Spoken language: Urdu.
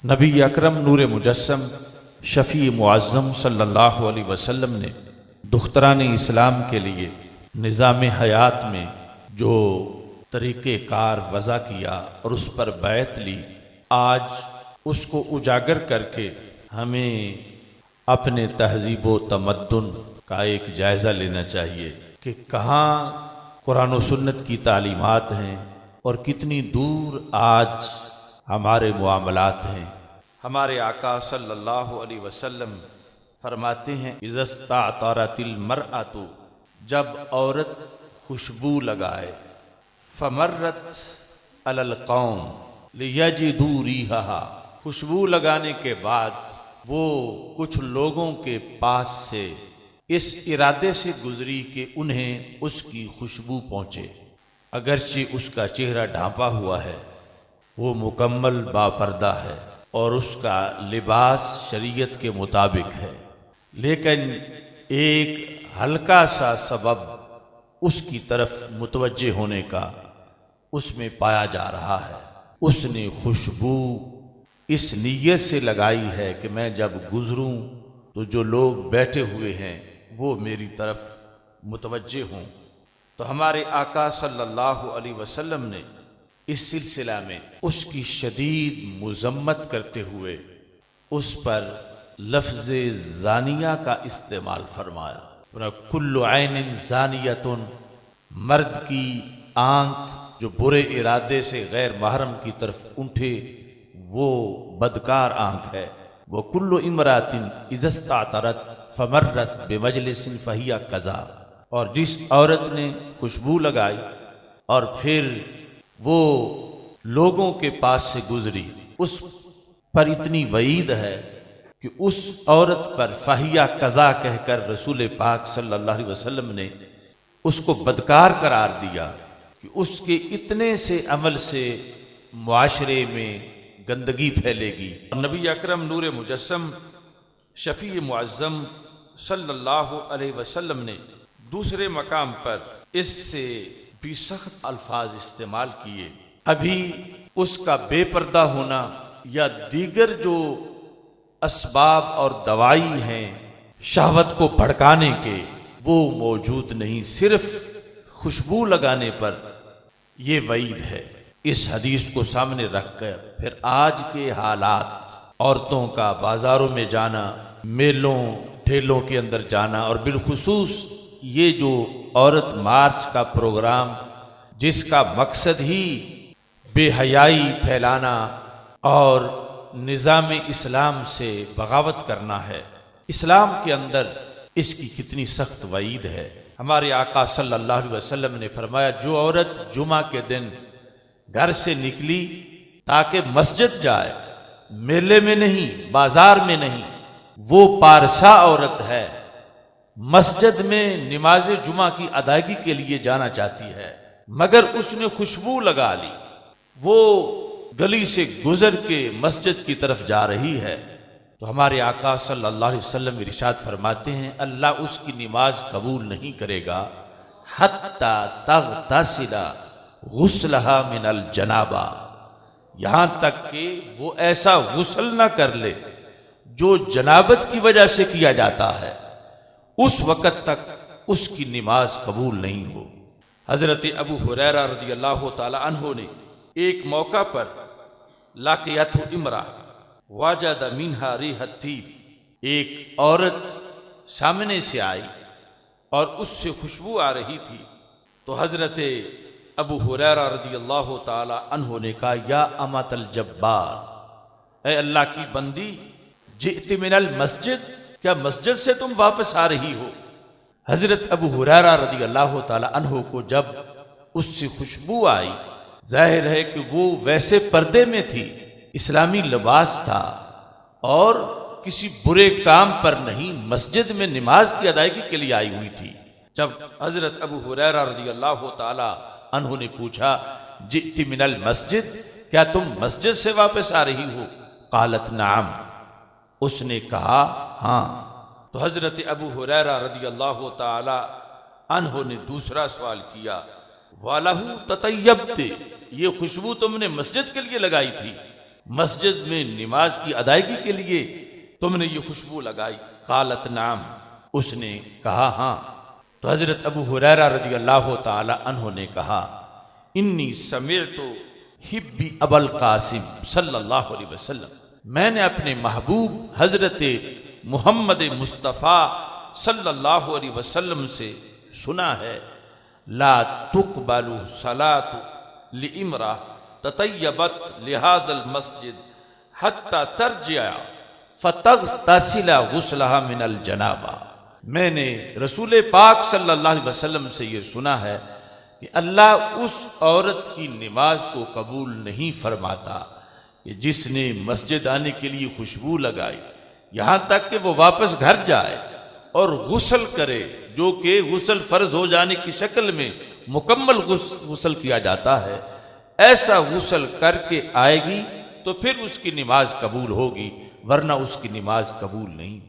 نبی اکرم نور مجسم شفیع معظم صلی اللہ علیہ وسلم نے دختران اسلام کے لیے نظام حیات میں جو طریقہ کار وضع کیا اور اس پر بیعت لی، آج اس کو اجاگر کر کے ہمیں اپنے تہذیب و تمدن کا ایک جائزہ لینا چاہیے کہ کہاں قرآن و سنت کی تعلیمات ہیں اور کتنی دور آج ہمارے معاملات ہیں۔ ہمارے آقا صلی اللہ علیہ وسلم فرماتے ہیں اذا استعطرت المرأۃ، جب عورت خوشبو لگائے، فمرت علی القوم لیجدوا ریحها، خوشبو لگانے کے بعد وہ کچھ لوگوں کے پاس سے اس ارادے سے گزری کہ انہیں اس کی خوشبو پہنچے، اگرچہ اس کا چہرہ ڈھانپا ہوا ہے، وہ مکمل باپردہ ہے اور اس کا لباس شریعت کے مطابق ہے، لیکن ایک ہلکا سا سبب اس کی طرف متوجہ ہونے کا اس میں پایا جا رہا ہے۔ اس نے خوشبو اس نیت سے لگائی ہے کہ میں جب گزروں تو جو لوگ بیٹھے ہوئے ہیں وہ میری طرف متوجہ ہوں۔ تو ہمارے آقا صلی اللہ علیہ وسلم نے اس سلسلہ میں اس کی شدید مذمت کرتے ہوئے اس پر لفظ زانیہ کا استعمال فرمایا۔ کل عین زانیۃ، مرد کی آنکھ جو برے ارادے سے غیر محرم کی طرف اٹھے وہ بدکار آنکھ ہے۔ وکل امرأۃ اذا استعطرت فمرت بمجلس فہی کذا، اور جس عورت نے خوشبو لگائی اور پھر وہ لوگوں کے پاس سے گزری، اس پر اتنی وعید ہے کہ اس عورت پر فہیہ قضا کہہ کر رسول پاک صلی اللہ علیہ وسلم نے اس کو بدکار قرار دیا کہ اس کے اتنے سے عمل سے معاشرے میں گندگی پھیلے گی۔ نبی اکرم نور مجسم شفیع معظم صلی اللہ علیہ وسلم نے دوسرے مقام پر اس سے بھی سخت الفاظ استعمال کیے۔ ابھی اس کا بے پردہ ہونا یا دیگر جو اسباب اور دوائی ہیں شہوت کو بھڑکانے کے وہ موجود نہیں، صرف خوشبو لگانے پر یہ وعید ہے۔ اس حدیث کو سامنے رکھ کر پھر آج کے حالات، عورتوں کا بازاروں میں جانا، میلوں ٹھیلوں کے اندر جانا، اور بالخصوص یہ جو عورت مارچ کا پروگرام جس کا مقصد ہی بے حیائی پھیلانا اور نظام اسلام سے بغاوت کرنا ہے، اسلام کے اندر اس کی کتنی سخت وعید ہے۔ ہمارے آقا صلی اللہ علیہ وسلم نے فرمایا جو عورت جمعہ کے دن گھر سے نکلی تاکہ مسجد جائے، میلے میں نہیں، بازار میں نہیں، وہ پارسا عورت ہے، مسجد میں نماز جمعہ کی ادائیگی کے لیے جانا چاہتی ہے مگر اس نے خوشبو لگا لی، وہ گلی سے گزر کے مسجد کی طرف جا رہی ہے، تو ہمارے آقا صلی اللہ علیہ وسلم ارشاد فرماتے ہیں اللہ اس کی نماز قبول نہیں کرے گا حتی تغتسل غسلها من الجنابہ، یہاں تک کہ وہ ایسا غسل نہ کر لے جو جنابت کی وجہ سے کیا جاتا ہے، اس وقت تک اس کی نماز قبول نہیں ہو۔ حضرت ابو ہریرہ رضی اللہ تعالی عنہ نے ایک موقع پر لاقیته امرأ وجد منها ریح الطیب، ایک عورت سامنے سے آئی اور اس سے خوشبو آ رہی تھی، تو حضرت ابو ہریرہ رضی اللہ تعالی عنہ نے کہا یا امۃ الجبار، اے اللہ کی بندی، جئت من المسجد، کیا مسجد سے تم واپس آ رہی ہو؟ حضرت ابو ہریرہ رضی اللہ تعالی عنہ کو جب اس سے خوشبو آئی، ظاہر ہے کہ وہ ویسے پردے میں تھی، اسلامی لباس تھا اور کسی برے کام پر نہیں، مسجد میں نماز کی ادائیگی کے لیے آئی ہوئی تھی۔ جب حضرت ابو ہریرہ رضی اللہ تعالی عنہ نے پوچھا جئت من المسجد، کیا تم مسجد سے واپس آ رہی ہو؟ قالت نعم، اس نے کہا ہاں۔ تو حضرت ابو ہریرہ رضی اللہ تعالی عنہ نے دوسرا سوال کیا وَلَهُ تَطَيَّبْتِ، یہ خوشبو تم نے مسجد کے لیے لگائی تھی؟ مسجد میں نماز کی ادائیگی کے لیے تم نے یہ خوشبو لگائی؟ قالت نعم، اس نے کہا ہاں۔ تو حضرت ابو ہریرہ رضی اللہ تعالی عنہ نے کہا انی سمعت حبی ابا القاسم صلی اللہ علیہ وسلم، میں نے اپنے محبوب حضرت محمد مصطفیٰ صلی اللہ علیہ وسلم سے سنا ہے لا تقبل صلاة لامرأة تطیبت لهذا المسجد حتی ترجع فتغتسل غسلها من الجنابہ۔ میں نے رسول پاک صلی اللہ علیہ وسلم سے یہ سنا ہے کہ اللہ اس عورت کی نماز کو قبول نہیں فرماتا کہ جس نے مسجد آنے کے لیے خوشبو لگائی، یہاں تک کہ وہ واپس گھر جائے اور غسل کرے، جو کہ غسل فرض ہو جانے کی شکل میں مکمل غسل کیا جاتا ہے، ایسا غسل کر کے آئے گی تو پھر اس کی نماز قبول ہوگی، ورنہ اس کی نماز قبول نہیں۔